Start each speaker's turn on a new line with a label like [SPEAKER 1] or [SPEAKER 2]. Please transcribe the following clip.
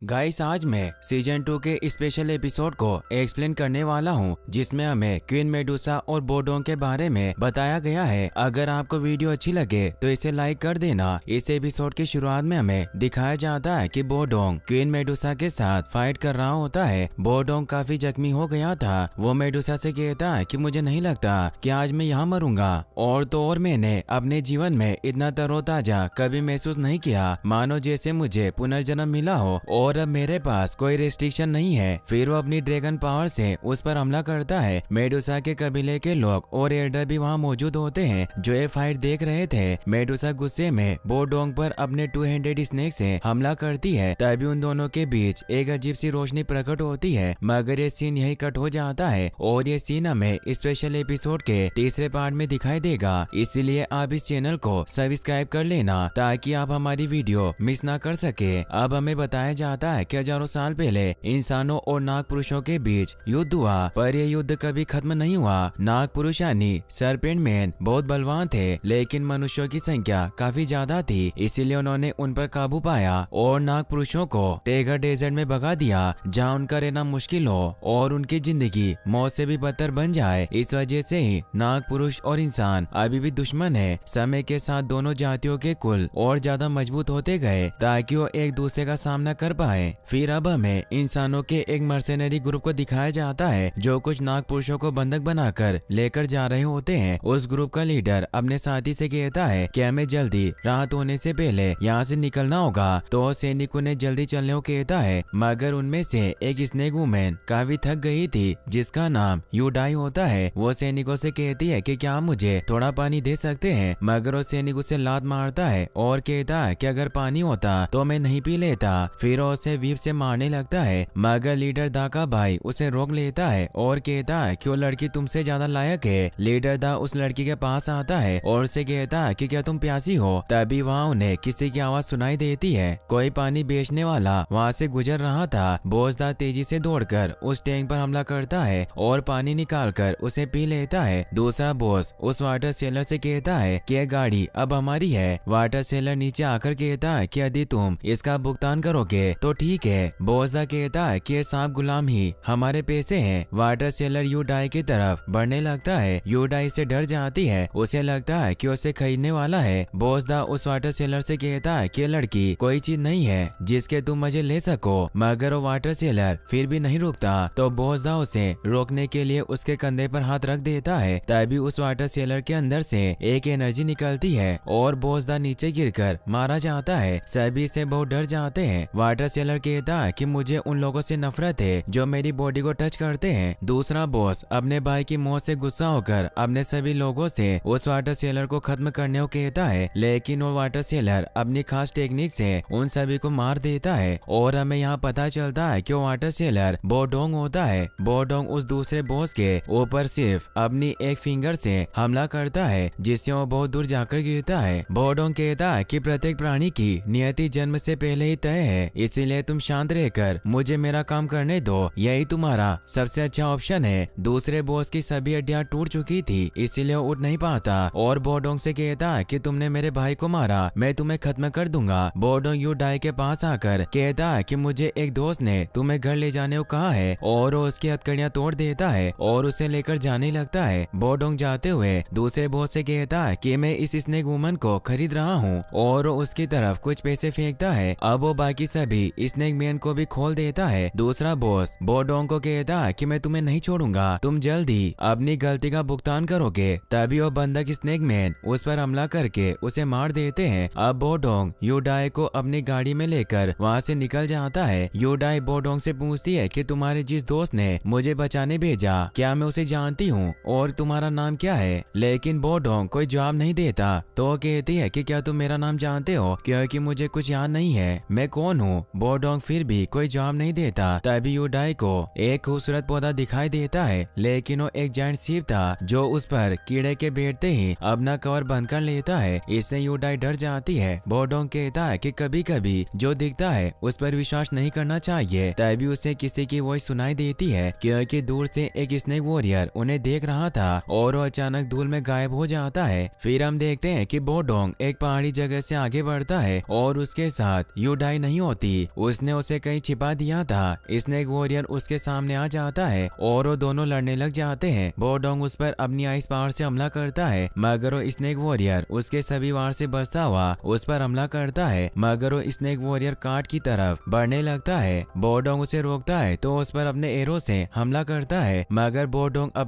[SPEAKER 1] Guys, आज मैं season 2 के स्पेशल एपिसोड को एक्सप्लेन करने वाला हूं, जिसमें हमें क्वीन मेडुसा और बोडोंग के बारे में बताया गया है। अगर आपको वीडियो अच्छी लगे तो इसे लाइक कर देना। इस एपिसोड की शुरुआत में हमें दिखाया जाता है कि बोडोंग क्वीन मेडुसा के साथ फाइट कर रहा होता है। बोडोंग काफी जख्मी हो गया था। वो मेडुसा से कहता है कि मुझे नहीं लगता कि आज मैं यहाँ मरूंगा, और तो और मैंने अपने जीवन में इतना तरोताजा कभी महसूस नहीं किया, मानो जैसे मुझे पुनर्जन्म मिला हो और अब मेरे पास कोई रेस्ट्रिक्शन नहीं है। फिर वो अपनी ड्रैगन पावर से उस पर हमला करता है। मेडुसा के कबीले के लोग और एल्डर भी वहाँ मौजूद होते हैं जो ये फाइट देख रहे थे। मेडुसा गुस्से में बोडोंग पर अपने 2-हेडेड स्नेक से हमला करती है। तभी उन दोनों के बीच एक अजीब सी रोशनी प्रकट होती है, मगर ये सीन यही कट हो जाता है और ये सीन हमें स्पेशल एपिसोड के तीसरे पार्ट में दिखाई देगा। इसीलिए आप इस चैनल को सब्सक्राइब कर लेना ताकि आप हमारी वीडियो मिस ना कर सके। अब हमें बताया जाता है कि हजारों साल पहले इंसानों और नाग पुरुषों के बीच युद्ध हुआ, पर यह युद्ध कभी खत्म नहीं हुआ। नाग पुरुष यानी सर्पेंट मैन बहुत बलवान थे, लेकिन मनुष्यों की संख्या काफी ज्यादा थी, इसीलिए उन्होंने उन पर काबू पाया और नाग पुरुषों को टेगर डेजर्ट में भगा दिया, जहाँ उनका रहना मुश्किल हो और उनकी जिंदगी मौत से भी बदतर बन जाए। इस वजह से ही नाग पुरुष और इंसान अभी भी दुश्मन है। समय के साथ दोनों जातियों के कुल और ज्यादा मजबूत होते गए ताकि वो एक दूसरे का सामना कर पाए। फिर अब हमें इंसानों के एक मर्सेनरी ग्रुप को दिखाया जाता है जो कुछ नाग पुरुषों को बंधक बनाकर लेकर जा रहे होते हैं। उस ग्रुप का लीडर अपने साथी से कहता है कि हमें जल्दी रात होने से पहले यहाँ से निकलना होगा, तो सैनिकों ने जल्दी चलने को कहता है, मगर उनमें से एक स्नेक वुमेन काफी थक गई थी जिसका नाम यूडाई होता है। वो सैनिकों से कहती है कि क्या आप मुझे थोड़ा पानी दे सकते हैं, मगर वो सैनिक उसे लात मारता है और कहता है कि अगर पानी होता तो मैं नहीं पी लेता। फिर उसे वीप से मारने लगता है, मगर लीडर दा का भाई उसे रोक लेता है और कहता है कि वो लड़की तुमसे ज्यादा लायक है। लीडर दा उस लड़की के पास आता है और उसे कहता है कि क्या तुम प्यासी हो। तभी वहाँ उन्हें किसी की आवाज सुनाई देती है। कोई पानी बेचने वाला वहाँ से गुजर रहा था। बॉस दा तेजी से दौड़कर उस टैंक पर हमला करता है और पानी निकालकर उसे पी लेता है। दूसरा बॉस उस वाटर सेलर से कहता है कि यह गाड़ी अब हमारी है। वाटर सेलर नीचे आकर कहता है कि यदि तुम इसका भुगतान करोगे तो ठीक है। बॉस दा कहता है कि ये सांप गुलाम ही हमारे पैसे हैं। वाटर सेलर यूडाई की तरफ बढ़ने लगता है। यूडाई से डर जाती है, उसे लगता है कि उसे खरीदने वाला है। बॉस दा उस वाटर सेलर से कहता है कि लड़की कोई चीज नहीं है जिसके तुम मजे ले सको, मगर वो वाटर सेलर फिर भी नहीं रुकता। तो बॉस दा उसे रोकने के लिए उसके कंधे पर हाथ रख देता है। तभी उस वाटर सेलर के अंदर से एक एनर्जी निकलती है और बॉस दा नीचे गिरकर मारा जाता है। सभी से बहुत डर जाते हैं। वाटर सेलर कहता है कि मुझे उन लोगों से नफरत है जो मेरी बॉडी को टच करते हैं। दूसरा बॉस अपने भाई की मौत से गुस्सा होकर अपने सभी लोगों से उस वाटर सेलर को खत्म करने को कहता है, लेकिन वो वाटर सेलर अपनी खास टेक्निक से उन सभी को मार देता है। और हमें यहाँ पता चलता है कि वो वाटर सेलर बोडोंग होता है। बोडोंग उस दूसरे बॉस के ऊपर सिर्फ अपनी एक फिंगर से हमला करता है, जिससे वो बहुत दूर जाकर गिरता है। बोडोंग कहता है कि प्रत्येक प्राणी की नियति जन्म से पहले ही तय है, इसीलिए तुम शांत रहकर मुझे मेरा काम करने दो, यही तुम्हारा सबसे अच्छा ऑप्शन है। दूसरे बॉस की सभी हड्डियां टूट चुकी थी, इसीलिए उठ नहीं पाता और बोडोंग से कहता है कि तुमने मेरे भाई को मारा, मैं तुम्हें खत्म कर दूंगा। बोडोंग यूडाई के पास आकर कहता है कि मुझे एक दोस्त ने तुम्हें घर ले जाने को कहा है, और वो उसकी हथकड़ियां तोड़ देता है और उसे लेकर जाने लगता है। बोडोंग जाते हुए दूसरे बॉस से कहता है कि मैं इस स्नेक वुमन को खरीद रहा हूँ, और उसकी तरफ कुछ पैसे फेंकता है। अब वो बाकी सभी स्नेक मैन को भी खोल देता है। दूसरा बॉस बोडोंग को कहता है कि मैं तुम्हें नहीं छोड़ूंगा, तुम जल्दी अपनी गलती का भुगतान करोगे। तभी वो बंधक स्नेक मैन उस पर हमला करके उसे मार देते हैं। अब बोडोंग यूडाई को अपनी गाड़ी में लेकर वहाँ से निकल जाता है। यूडाई बोडोंग से पूछती है कि तुम्हारे जिस दोस्त ने मुझे बचाने भेजा, क्या मैं उसे जानती हूँ और तुम्हारा नाम क्या है। लेकिन बोडोंग कोई जवाब नहीं देता। तो वो कहती है कि क्या तुम मेरा नाम जानते हो, क्योंकि मुझे कुछ याद नहीं है, मैं कौन हूँ। बोडोंग फिर भी कोई जवाब नहीं देता। तभी यूडाई को एक खूबसूरत पौधा दिखाई देता है, लेकिन वो एक जायंट सीप था जो उस पर कीड़े के बैठते ही अपना कवर बंद कर लेता है। इससे यूडाई डर जाती है। बोडोंग कहता है कि कभी कभी जो दिखता है उस पर विश्वास नहीं करना चाहिए। तभी उसे किसी की वॉइस सुनाई देती है, क्योंकि दूर से एक स्नेक वॉरियर उन्हें देख रहा था और वो अचानक धूल में गायब हो जाता है। फिर हम देखते हैं कि बोडोंग एक पहाड़ी जगह से आगे बढ़ता है और उसके साथ यूडाई नहीं होती। उसने उसे कहीं छिपा दिया था। स्नेक वॉरियर उसके सामने आ जाता है और वो दोनों लड़ने लग जाते हैं। बोडोंग उस पर अपनी आइस पावर से हमला करता है, मगर वो स्नेक वॉरियर उसके सभी वार से बचता हुआ उस पर हमला करता है, मगर वो स्नेक वॉरियर काट की तरफ बढ़ने लगता है। बोडोंग उसे रोकता है तो उस पर अपने एरो से हमला करता है, मगर बोडोंग अपनी